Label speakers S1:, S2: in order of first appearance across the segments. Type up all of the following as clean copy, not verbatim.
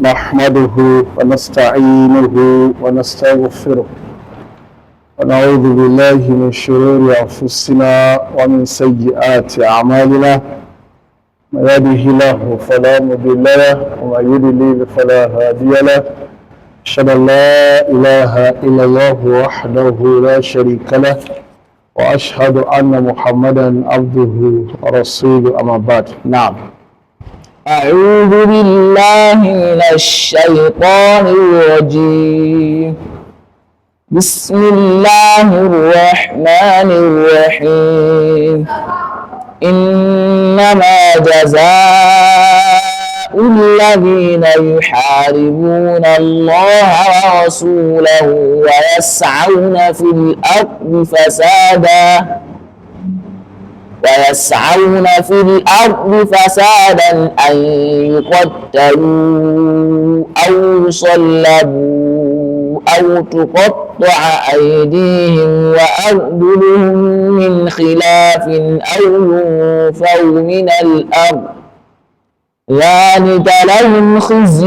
S1: نحمده ونستعينه ونستغفره ونعوذ بالله من شرور أنفسنا ومن سيئات أعمالنا من يهده الله فلا مضل له ومن يضلل فلا هادي له أشهد أن لا إله إلا الله وحده لا شريك له وأشهد أن محمدا عبده ورسوله أما بعد. نعم.
S2: أعوذ بالله من الشيطان الرجيم. بسم الله الرحمن الرحيم. إنما جزاء الذين يحاربون الله ورسوله ويسعون في الأرض فسادا أن يقتلوا أو يصلبوا أو تقطع أيديهم وأرجلهم من خلاف أو ينفوا من الأرض ذلك لهم خزي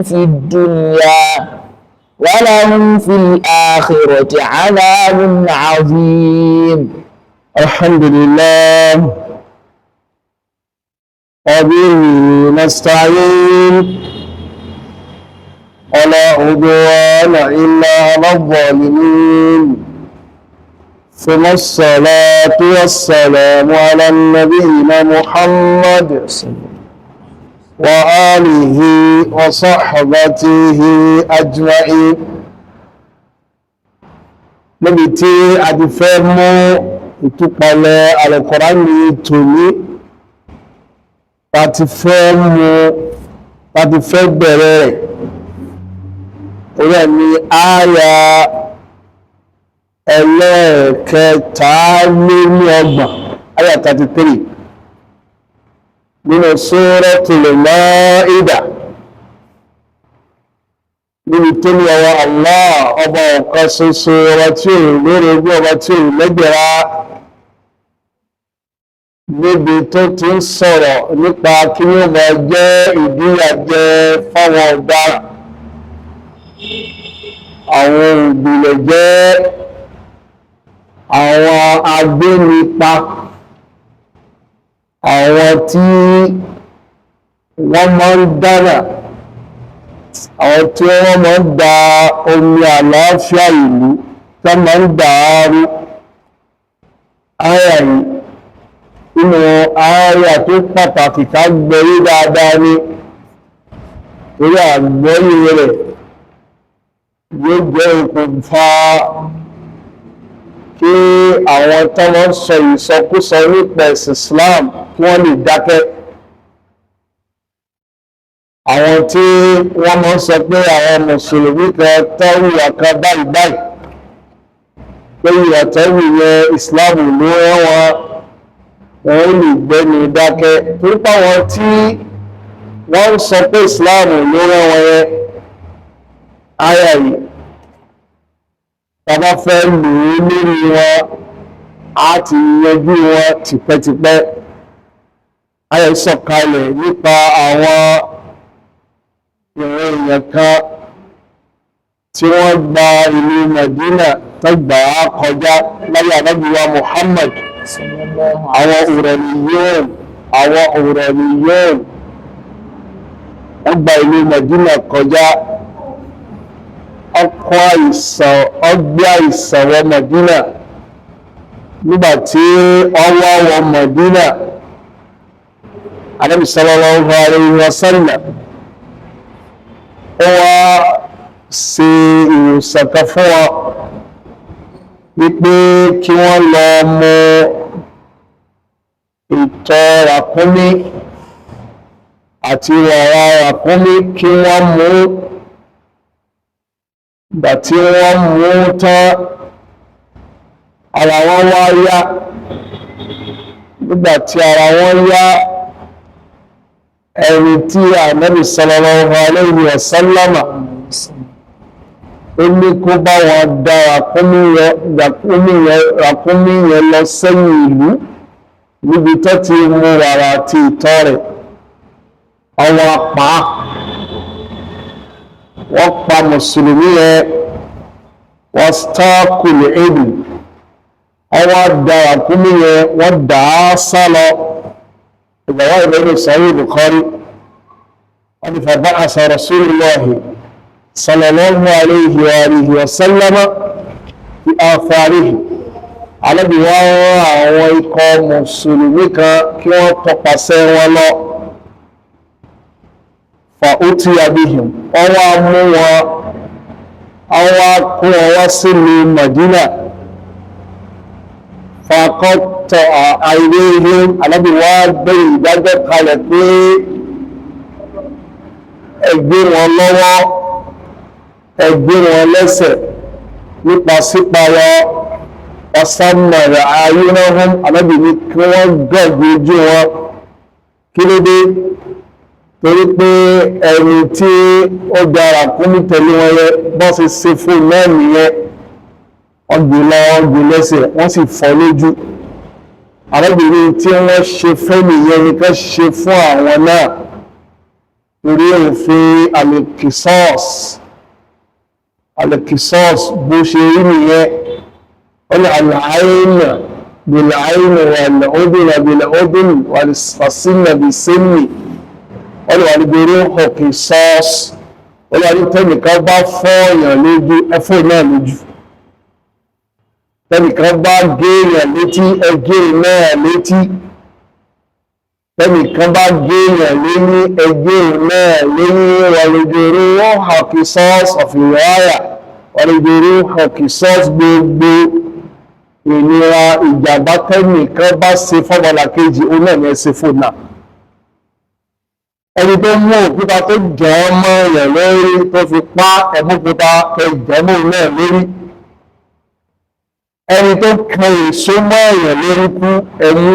S2: في الدنيا ولهم في الآخرة عذاب عظيم.
S1: الحمد لله وبه نستعين ولا عدوان إلا على الظالمين ثم الصلاة والسلام على نبينا محمد وآله وصحبته أجمعين. níbi tí a ti fẹ́ mú ìtúpalẹ̀ Al-Qur'ani tòní láti fẹ́ bẹ̀rẹ̀ rẹ̀ orí ni àyà ẹlẹ́ẹ̀kẹtàlélọ́gbọ̀n àyà 33 nínú Suratul Ma'idah níbi tó ní ọwọ́ Allah ọba ọ̀kan ṣoṣo ọba tí ò lórí ogún ọba tí ò lẹ́gbẹ̀rá níbi tó ti ń sọ̀rọ̀ nípa kí wọ́n máa jẹ́ ìdíyàjẹ fáwọn ọ̀daràn àwọn ògbìlẹ̀jẹ́ àwọn agbénipa àwọn tí wọ́n máa ń dára àwọn tí wọ́n máa ń da omi àlàáfíà ìlú tí wọ́n máa ń dàárú. Àyà yìí nínú àyà tó pàtàkì ká gbọ́yé dáadáa ní orí àgbọ́yé rẹ̀ yóò jẹ́ okùnfà kí àwọn tó wọ́n sọ ìsọkúsọ nípa ẹ̀sìn Islam kí wọ́n lè dákẹ́. Àwọn tí wọ́n máa ń sọ pé àwọn mùsùlùmí kan tọ́wù ọ̀kan báyìí pé ìyàtọ̀wù yẹn Islam ló rán wọn lè gbẹ́ni dákẹ́ torípa wọn tí wọ́n ń sọ pé Islam ló rán wọn yẹn àyà yìí bàbá fẹ́ lò ó lórí wọn á ti yanjú wọn tipẹ́tipẹ́. Àyà yìí sọ̀kalẹ̀ nípa àwọn èèyàn kan tí wọ́n gba ìlú Medina tó gbà á kọjá láyé Ànábì wa Muhammad. Àwọn Uraniyun wọ́n gba ìlú Medina kọjá ọgbẹ́ àìsàn wọ Medina. Nígbàtí ọwọ́ wọ Medina Ànábì sallallahu alayhi wa sallam ó wá ṣe ìwòsàn kan fún wọn wípé kí wọ́n lọ mú ìtọ̀ ràkúnmí àti wàrà ràkúnmí kí wọ́n mú. Ìgbà tí wọ́n mú tán ara wọn wá yá. Nígbà tí ara wọn yá ẹni tí Ànábì sallallahu alayhi wa sallam ó ní kó bá wọn dá ràkúnmí yẹn lọ sẹ́yìn ìlú níbi tó ti mú wàrà àti ìtọ̀ rẹ̀ àwọn apá wọ́n pa mùsùlùmí yẹn wọ́n stákùlù èdè ọwọ́ dára kúmí yẹn wọ́n dà á sálọ ìgbàwọ́ ìbẹ̀rẹ̀ Sahih Bukhari wọ́n ni faba'asa Rasulullahi sallallahu alayhi wa alihi wa sallama fi atharihi alábìwá àwọn ikọ̀ mùsùlùmí kan kí wọ́n tọpasẹ̀ wọn lọ fa utiya bihim ọwọ́ mú wọn ọwọ́ kó wọn sílùú Madina faqatta aydihim alábìwá gbé ìdájọ́ kalẹ̀ pé ẹgbẹ́ wọn lọ́wọ́ ẹgbẹ́ wọn lẹ́sẹ̀ nípa sípayọ ọ̀sánmọ̀rẹ̀ ayúnáhùn alábìnrin kí wọ́n gọ̀gbẹ̀ ojú wọn kí ló dé torí pé ẹni tí ó dára kún ní tẹ̀lé wọn yẹ bọ́ sí ṣe fún náà nìyẹn wọ́n gbé lọ́wọ́ gbé lẹ́sẹ̀ wọ́n sì fọ́ lójú alábìnrin tí wọ́n ṣe fẹ́ nìyẹn ni ká ṣe fún àwọn náà torí òfin alẹ́kìsọ́ọ̀s bó ṣe rí nìyẹn wọ́n àlàáyìnà bìláàyìnà wàlàódìnà bìláódìnà wàlìsàsínà bìsínì wọ́n wà ní gbèrè ọkìsọ́ọ̀s wọ́n wà ní tẹ́nìkan bá fọ́ọ̀yàn lójú ẹfọ́ náà lójú tẹ́nìkan bá géèyàn létí ẹgẹ́ náà létí tẹ́nìkan bá géèyàn léní ẹgbẹ́ náà léní wàlùjòrò wọ́n hàkìsọ́ọ̀s ọ̀fìwáyà wàlùjòrò hàkìsọ́ọ̀s gbogbo ìnira ìjàmbá tẹ́nìkan bá ṣe fọ́mọlà kejì ó náà ní ẹsẹ̀ fún náà ẹni tó mú òkúta tó jẹ́ ọmọ rẹ̀ lórí tó fi pa ẹ̀múkúta ẹjẹ̀mú náà lórí ẹni tó kan èso mọ́ èèyàn lórí kú ẹ̀mú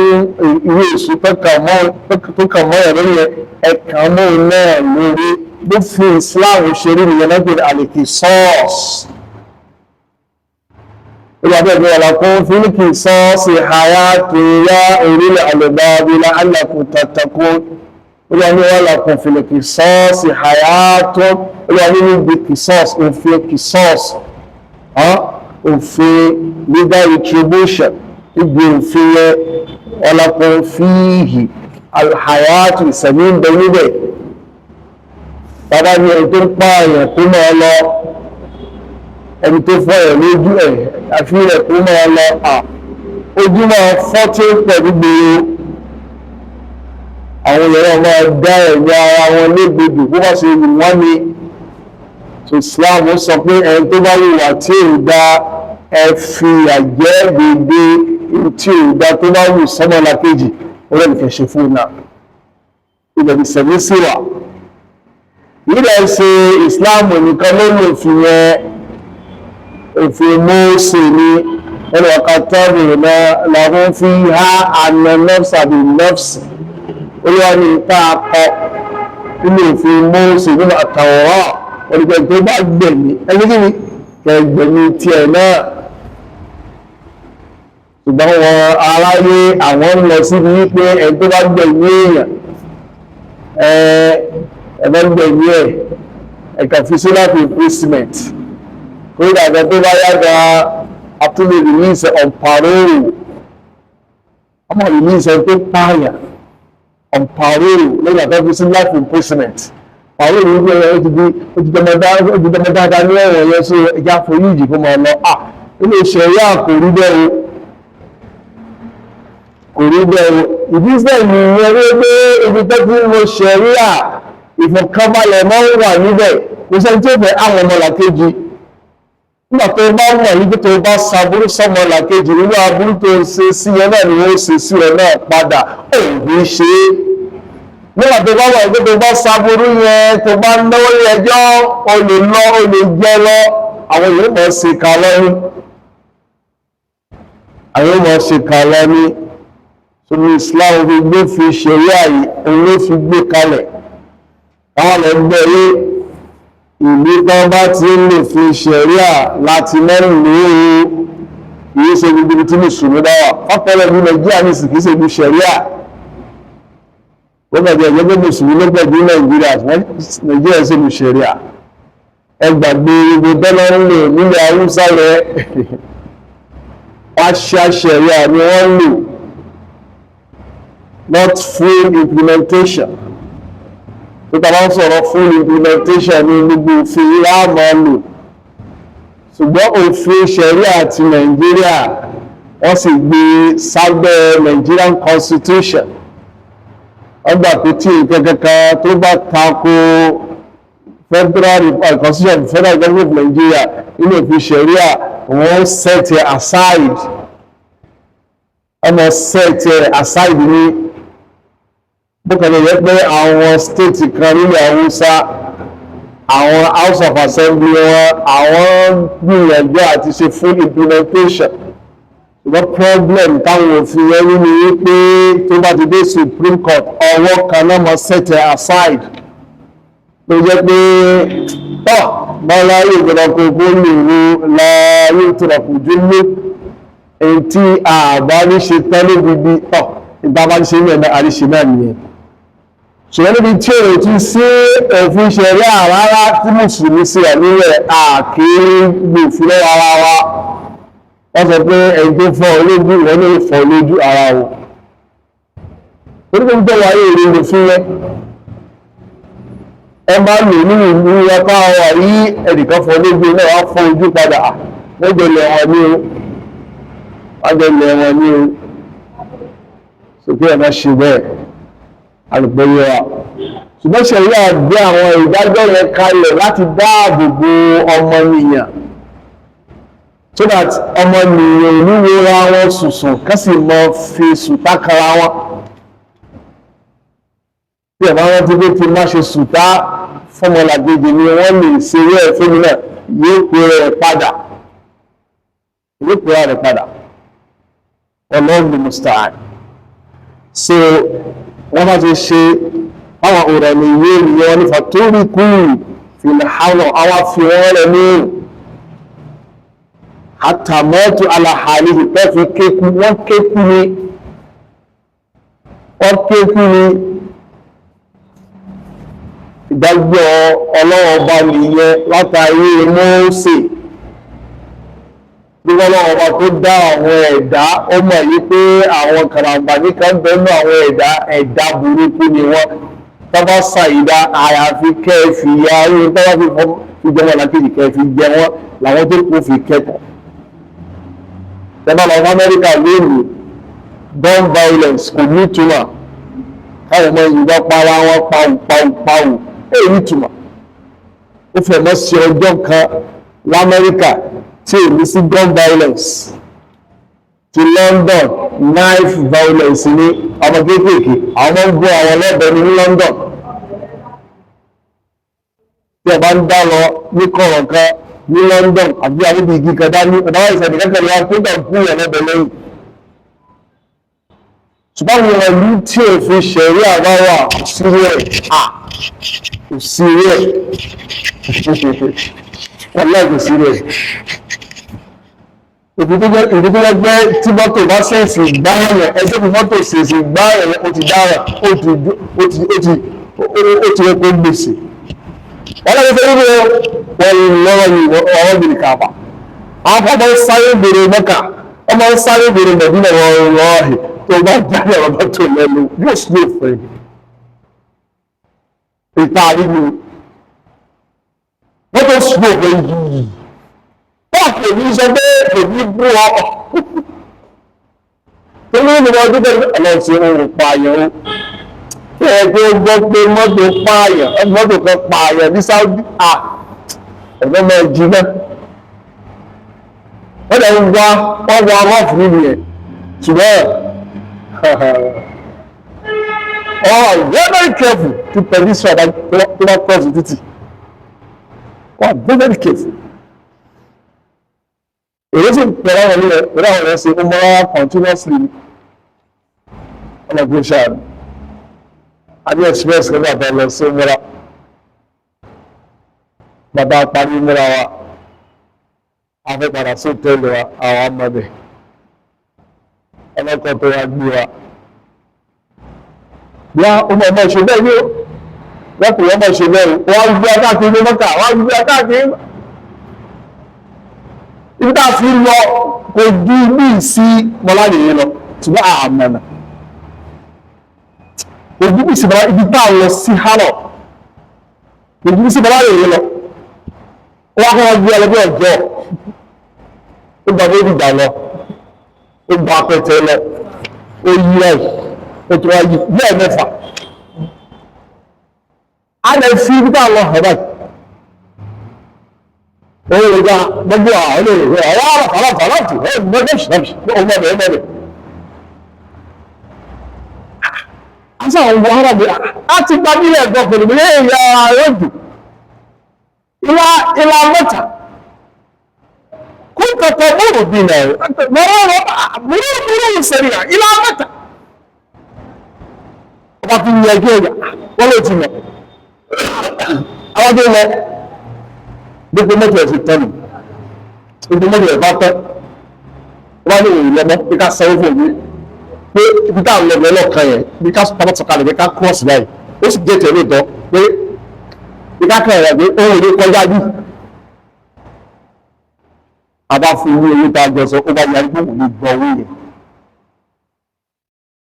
S1: ìwé èso tó kàn mọ́ èèyàn lórí ẹ̀kàn mọ́ náà lórí bó fi Islam ṣe rí nìyẹn lọ́gbẹ̀rẹ̀ àlèkì sọ́ọ̀sì ìgbàgbẹ́ ọ̀làkún fílíkì sọ́ọ̀sì hayatu ya orílẹ̀ àlùbábílá alákùn tàtàkùn olùwàní ọ̀làkún fílíkì sọ́ọ̀sì hayatu olùwàní níbi kìsọ́ọ̀sì òfin kìsọ́ọ̀sì òfin legal retribution ibi òfin yẹ ọ̀làkún fíhì hayatu ìsẹ̀mí ń bẹ níbẹ̀ bàbá ní ẹni tó ń pààyàn kó máa lọ ẹni tó fọ́ ẹ̀ lójú ẹ̀ àfihàn kó máa lọ ojú máa fọ́ tí ó pẹ̀lú gbèrò àwọn èèyàn máa dá ẹ̀mí ara wọn légbodò bó bá ṣe wù wọ́n ni so Islam sọ pé ẹni tó bá wùwà tí ò dá ẹ fi àjẹ́ gbèdé tí ò dá tó bá wù sọ́mọ́lá kejì ó lẹ́nu kẹ̀ṣẹ̀ fún náà ilẹ̀ ìsẹ̀mí sí wà nílẹ̀ ṣe Islam nìkan ló lè fi yẹn òfin Mósè ní ẹnu ọ̀kàtọ́bì náà làwọn fi há àna nọ́fṣà bí nọ́fṣì olúwa ní ìta akọ nínú òfin Mósè nínú àtàwọ̀rọ̀ olùgbẹ̀ tó bá gbẹ̀mí ẹni kí ni kẹgbẹ̀mí tiẹ̀ náà ṣùgbọ́n wọn aráyé àwọn ń lọ síbi wípé ẹni tó bá gbẹ̀mí èèyàn ẹ̀fẹ́ gbẹ̀mí ẹ̀ka fi sí láti imprisonment kórí àgbẹ̀ tó bá yága àtúnlẹ̀ release on parole ọmọ release tó pààyàn on parole lẹ́yìn àgbẹ̀ fi sí life imprisonment parole ní ìgbẹ́ ojúdọmọ dáadáa ní ẹ̀wọ̀n yẹn sí ẹja foríjì kó máa lọ ilé ìṣẹ̀yà kò rí bẹ́ẹ̀ ìdíṣẹ́ ìyẹn wípé ibi tó ti ń lo ṣẹ̀ríà ìfọ̀kànbalẹ̀ máa ń wà níbẹ̀ kò sẹ́ni tí ó fẹ́ àwọn ọmọlàkejì nígbà tó bá mọ̀ ní pé tó bá sàbúrú sọmọ làkejì nínú aburú tó ṣe sí ẹ náà ni wọ́n ṣe sí ẹ náà padà òbí ṣe é nígbà tó bá mọ̀ ní pé tó bá sàbúrú yẹn tó bá náwó ẹjọ́ o lè lọ o lè jẹ́ lọ àwọn yóò mọ̀ ṣe kà lọ́ní sórí Islam fi gbé fi ṣeré àyè òun ló fi gbé kalẹ̀ àwọn ẹgbẹ́ yé ìlú tán bá ti ń lè fi ṣẹ̀ríà láti mẹ́rin lóòrò kìí ṣe gbogbo tí mùsùlùmí bá wà fọ́pẹ́lẹ̀ ní Nàìjíríà ní sì kìí ṣe ibi ṣẹ̀ríà wọ́n gbàgbé ẹgbẹ́ mùsùlùmí lọ́gbẹ̀dì Nàìjíríà sí ìlú ṣẹ̀ríà ẹgbàgbé gbogbo bẹ́lá ń lò nílẹ̀ Haúsá rẹ̀ àṣà ṣẹ̀ríà ni wọ́n lò, not full implementation. tó tàbá ń sọ̀rọ̀ full implementation ní gbogbo òfin láàmà lò, ṣùgbọ́n òfin ṣẹ̀ríà ti Nàìjíríà wọ́n sì gbé sábẹ́ Nigerian Constitution. wọ́n gbà pé tí nǹkan kankan tó bá tako Federal Constitution Federal Government of Nigeria nínú òfin ṣẹ̀ríà wọ́n set it aside. ọmọ set it aside ní bókàlẹ̀ yẹ pé àwọn state kan nílẹ̀ Haúsá àwọn House of Assembly wọn àwọn gbìyànjú àti ṣe full implementation. ṣùgbọ́n problem táwọn òfin yẹn nínú wípé tó bá ti dé Supreme Court ọwọ́ kan náà mọ set it aside. ló jẹ́ pé bọ́lá yóò gbọ́dọ̀ kó kó lè wo láàyè ìtìrọ̀kù jùlọ èyí tí àbá ní ṣe tẹ́lẹ̀ bíbí ìgbà bá ń ṣe ní ẹ̀dá àríṣe náà nìyẹn. ṣùgbọ́n níbi tí ò ti sí òfin ṣẹ̀ríà rárá tí mùsùlùmí sí ẹ̀ nílẹ̀ àkírí gbòfin lọ́wọ́ ara wa. wọ́n sọ pé ẹni tó fọ́ olójú ìwọ́n ní ìfọ́ olójú ara o. onígbà tó wáyé èrè òfin yẹn ẹ bá lò nínú ìlú ọkọ̀ ọwọ́ yí ẹnìkan fọ́ olójú náà wá fọ́ ojú padà wọ́n jẹ́ lẹ̀ wọn ní o wọ́n jẹ́ lẹ̀ wọn ní o. sókè ẹ̀ máa ṣe bẹ́ẹ̀ alùpùpù wa ṣùgbọ́n ṣẹ̀ríà gbé àwọn ìdájọ́ yẹn kalẹ̀ láti dáàbò bo ọmọnìyàn so that ọmọnìyàn níwòra wọn sùsùn kásì mọ fi sùtá kara wọn. bí ẹ̀ máa wọ́n ti gbé ti má ṣe sùtá fọmọlàkejì ni wọ́n lè ṣeré ẹ̀ fún mi náà yóò pè rẹ̀ padà Allahu musta'an. so wọ́n bá ti ṣe àwọn ọ̀rọ̀ ní ìwé ìrìyẹ wọn ní fàtórí kúrù fìlàhánà àwọn fi wọ́n rẹ̀ ní àtàmọ́tò aláhàlì ìpẹ́ fi kékú wọ́n kékú ní ìdájọ́ ọlọ́wọ́ bá nìyẹn látàrí Mósè bí wọ́n lọ́wọ́ bá tó dá àwọn ẹ̀dá ó mọ̀ yí pé àwọn kàràǹbàní kan bẹ̀rù àwọn ẹ̀dá burúkú ni wọ́n tọ́bá ṣàìdá àyàfi kẹ́ẹ̀fì ya orí tọ́bá fi fọ́ ìjọba làkejì kẹ́ẹ̀fì jẹ wọ́n làwọn tó kó fi kẹ́kọ̀ọ́. tẹ́bá lọ fún Amẹ́ríkà lónìí gun violence kò ní ìtumọ̀ káwọn ọmọ Yorùbá para wọn pawù èyí ní ìtumọ̀. ó fẹ́ mọ́ sí ọjọ́ kan l'Amẹ́ríkà tí ò ní sí gun violence. ti London knife violence ní ọmọ kéékèèké àwọn ọmọ ń gbọ́ àwọn ọlọ́bẹ̀ ní London. tí ẹ bá ń dá lọ ní kọ̀ọ̀rọ̀ kan ní London àbí àbíbi igi kan dání ọ̀dáwà ìṣẹ̀lẹ̀ kẹ́kẹ́ lọ́wọ́ tó gbà kú yẹn lọ́bẹ̀ lẹ́yìn. ṣùgbọ́n àwọn ìlú tí òfin ṣẹ̀rí àbáwà sí rẹ̀ kò sí rẹ̀ wọ́n láì kò sí rẹ̀. ìdíkúnlẹ̀ gbé tí mọ́tò bá ṣèṣì gbáyàn ẹjọ́ bí mọ́tò ṣèṣì gbáyàn ó ti dára ó ti rẹ̀ kó gbèsè. wọ́n lọ́wọ́ fẹ́ nínú wọn lọ́wọ́ yìí ọwọ́ bìrì kàbà. àwọn kan máa ń sáré bèrè Mẹ́kà wọ́n máa ń sáré bèrè Mẹ̀dínà wọn lọ́ọ̀hìn tó bá jáde ọ̀rọ̀ mọ́tò lẹ́nu yóò sí òfin. ìta nínú mọ́tò sí òfin yìí. Bọ́ọ̀kì èmi sọ pé èmi bú ọ. Torí ìlú ọdún bẹ́ẹ̀ ọlọ́sìn ohun pààyàn o. Kí ẹ tó gbọ́ pé mọ́tò pààyàn, mọ́tò kan pààyàn ní Saudi, ẹ̀gbọ́n máa jí náà. Wọ́n lè ń wá rọ́ọ̀fù nínú yẹn. Ṣùgbọ́n very careful to pedestrian tó bá cross títì. Very careful. èyí sì pẹ̀lú àwọn ọ̀rẹ́ ṣe ó mọ́ continuously ọ̀nà gbéṣàrù àbí express lọ́gbà bá lọ sí múra bàbá parí múra wa afẹ́padà sí òtẹ́lù wa àwọn ọmọdé ọlọ́kọ̀ tó wá gbé wa bí ọmọ ìṣe bẹ́ẹ̀ ni ó lọ́kùnrin ọmọ ìṣe bẹ́ẹ̀ wọ́n gbé akáàkiri mọ́kà wọ́n gbé akáàkiri ibi tá a fi lọ kò ju ní ìsí mọ́láyèyé lọ ṣùgbọ́n àmọ̀nà kò ju ní ìsí mọ́láyèyé ibi tá a lọ sí hálọ̀ kò ju ní ìsí mọ́láyèyé lọ wọ́n kọ́ wọ́n gbé ọlọ́bí ọjọ́ ó gba bóbi dà lọ ó gba apẹtẹ lọ ó yí ẹ̀ ó tó wáyé bẹ́ẹ̀ mẹ́fà a lè fi ibi tá a lọ hàn báyìí òun lè gba gbogbo àwọn olóòrè ọ̀rọ̀ àlàfàlàfàlàfù mọ́tò ṣàbí ọmọdé àti àwọn ọmọ ara mi a ti gba nílẹ̀ ẹ̀gbọ́n pẹ̀lú ilé ìyá rẹ̀dù ilá mẹ́ta kún tọ̀tọ̀ mọ́rò bí nà mọ́rò sẹ́ríà ilá mẹ́ta ọba fi yẹ ẹgbẹ́ ẹ̀yà wọ́n lè ti mọ̀ àwọn tó lọ gbogbo mọ́tò ẹ̀ fi tọ́nù gbogbo mọ́tò ẹ̀ bá tọ́ wọ́n ní òun lọ́mọ́ bí ká sanwó fún òun pé ibi ká lọ bẹ́ẹ̀ lọ́ọ̀kan yẹn bí ká pamọ́ sọ̀kalẹ̀ bí ká cross báyìí ó sì gé tẹ̀lé ìtọ́ pé bí ká kàn rẹ̀ pé òun ò ní kọjá bí a bá fún owó tá a jọ sọ ó bá yarí pé òun ní gbọ́ owó yẹn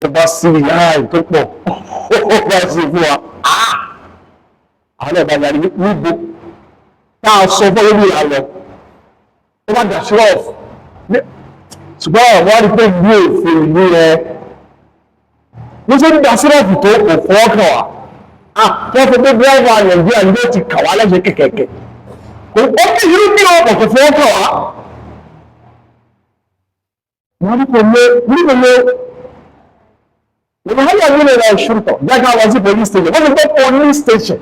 S1: ó bá sí ìyá tó pọ̀ ó bá sí fún wa àwọn ẹ̀ bá yarí níbo táà sọ fún orí àlọ́ ó bá dàṣírọ̀ ṣùgbọ́n wọ́n rí pé gbé òfin ìlú rẹ̀ ní ṣe ń dàṣírọ̀ tó kò fọ́ọ̀kàn wá wọ́n fi pé dírẹ́fà nàìjíríà ló ti kà wá lẹ́sẹ̀ kẹ̀kẹ̀kẹ̀ kò ó kí irú bí ọkọ̀ kò fọ́ọ̀kàn wá wọ́n rí pé lè hàn yàgbé lè ra ìṣúrùtọ̀ jágá lọ sí police station wọ́n fi pé police station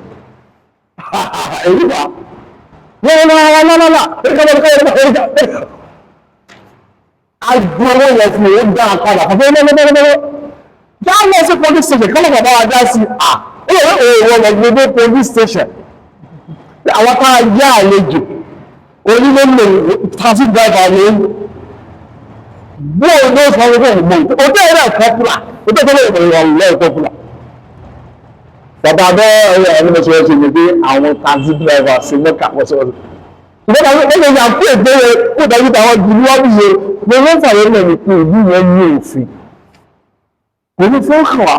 S1: èyí wà agbọ́wọ́ yẹn fún òun dá àkàrà fún lọ́lọ́lọ́lọ́lọ́ já lọ sí police station kọ́lọ̀ bàbá wa dá sí òun ọ̀gbẹ̀gbẹ̀ police station àwọn tá a yá àlejò onílé lè taxi driver ní bóò ló sọ wípé ìmọ̀ òtẹ́ ìrẹ́ pọ́pùlà òtẹ́ tó lè rọrùn pọ́pùlà bàbá bẹ́ẹ̀ ẹni mọ̀ sọ́wọ́ sí ní pé àwọn taxi driver sí mẹ́ka wọ́n sọ́wọ́ sí ìgbẹ́ta wọ́n yà fún ìgbéyẹ kó dájú àwọn ìlú wọ́n bí yẹ mo ló ń fàyẹ́ lẹ́nu pé ìlú wọn ní òfin kò ní fún kàn wá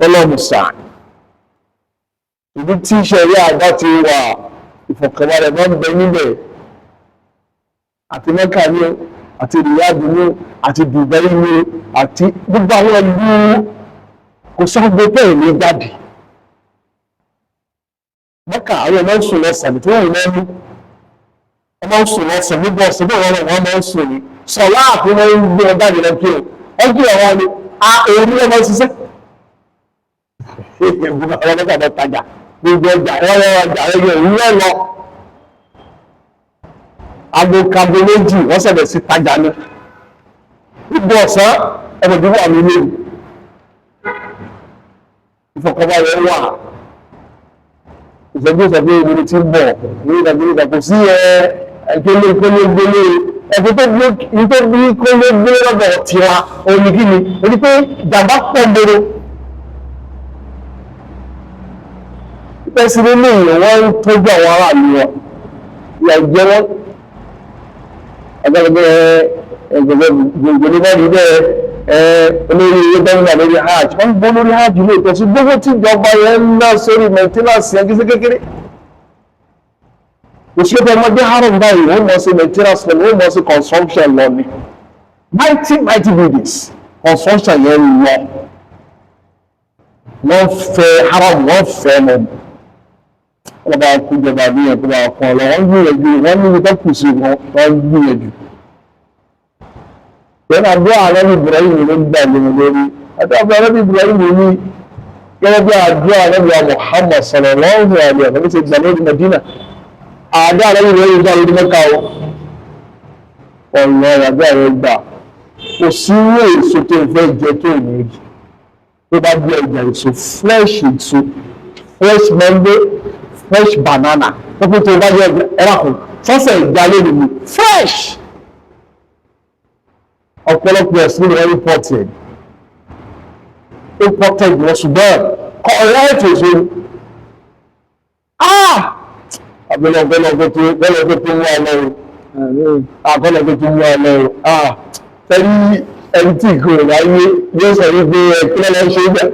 S1: ọlọ́run sáà ìdí tí ìṣẹ̀rí àgbà ti wà ìfọ̀kànbalẹ̀ máa ń bẹ níbẹ̀ àti mẹ́ka ní àti ìrìyàdù ní àti Dubai ní àti gbogbo àwọn ìlú kò sáàgbé pẹ̀lú ní jáde mọ́kà àwọn ọmọ ń sùn lọ́sàn tí wọ́n rẹ̀ mú ọmọ ń sùn lọ́sàn ní bọ́ọ̀sì bí wọ́n máa ń sùn ní sọ̀lá àti wọ́n ń gbé ọjà jẹ́ lọ́kí ẹ̀ ọjọ́ àwọn ni òun ní ọmọ ṣiṣẹ́ ọmọ mọ́kà bọ́ tajà gbogbo ọjà ọjà ẹgbẹ́ òun náà lọ agbókabo méjì wọ́n sẹ̀bẹ̀ sí tajà ní gbogbo ọ̀sán ọmọ ìdíwọ̀ àmì ilé ìfọ̀kànbalẹ̀ wà ìṣẹ́jú ìṣẹ́jú ìrìn tí ń bọ̀ ní ìdàgbìrìdà kò sí ẹgbẹ́lẹ́ ẹgbẹ́ tó bí kólógbé lọ́dọ̀ tiwa orí kí ni orí pé jàmbá pọ̀ gbòòrò pẹ́sí nínú ìyẹn wọ́n ń tọ́jú àwọn aráàlú wọn ìyà jẹ́ wọ́n ẹgbẹ̀gbẹ̀ gbogbo bọ́ọ̀lù bẹ́ẹ̀ olórí ilé gómìnà lórí hajj wọ́n gbọ́ lórí hajj lè tẹ̀sí gbogbo tí ìjọba yẹn ń ná sórí maintenance yẹn kí sí kékeré òṣèlú ọmọdé haram báyìí wọ́n mọ̀ sí maintenance lọ wọ́n mọ̀ sí consumption lọ ni mighty buildings consumption yẹn lọ wọ́n fẹ́ haram wọ́n fẹ́ mọ́ wọ́n bá kú jọba bí yẹn kó bá kọ́ ọ lọ wọ́n gbìyànjú wọ́n ní ìtọ́ kù sí wọ́n gbìyànjú pẹ̀lú àdúrà àrẹ́bí Ibrahim ló gbà lórí lórí àdúrà àrẹ́bí Ibrahim ní gẹ́gẹ́ bí àdúrà àrẹ́bí Muhammad sallallahu alaihi wa sallam ṣe gbà lórí Medina àdúrà àrẹ́bí Ibrahim gbà lórí Mẹ́kà ọ̀rọ̀ àdúrà rẹ̀ gbà kò sí ilé èso tó fẹ́ jẹ tó ní tó bá bí ẹja èso fresh mango fresh banana tó kó tó bá jẹ ẹ̀rọ kù sọ́sẹ̀ ìgbà lórí mi fresh ọ̀pọ̀lọpọ̀ ẹ̀sìn ní ẹ̀rí pọ̀tì ẹ̀ important wọn ṣùgbọ́n correct èso abẹ́lẹ́gbẹ́ tó ń wá ọlọ́run abẹ́lẹ́gbẹ́ tó ń wá ọlọ́run ẹni tí ìkó rẹ̀ láyé yóò sọ wípé ẹ̀kílẹ̀ lọ ṣe ibẹ̀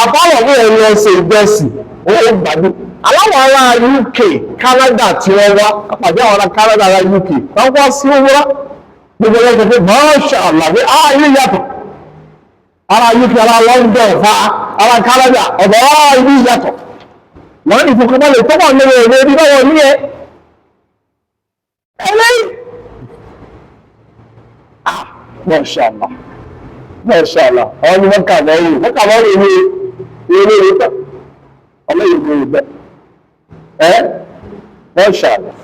S1: àbáwọ̀ fún ẹni ọ̀sẹ̀ ìjọsìn ó gbádùn aláwọ̀ ará UK Canada tí wọ́n wá àpàdé àwọn ará Canada ará UK wọ́n wá sí owó gbogbo ẹgbẹ́ pé Masha Allah pé ilé yàtọ̀ ará UK ará London fa ará Canada ọ̀dọ̀ ilé yàtọ̀ wọ́n ní ìfọkànbalẹ̀ tó wà lórí ẹ̀rọ ẹbí báwọn ní ẹ ẹlẹ́yìn Masha Allah Masha Allah àwọn ni wọ́n kà mọ́rù ní ilé ìrítà ọlọ́yìn ní ìgbẹ́ Masha Allah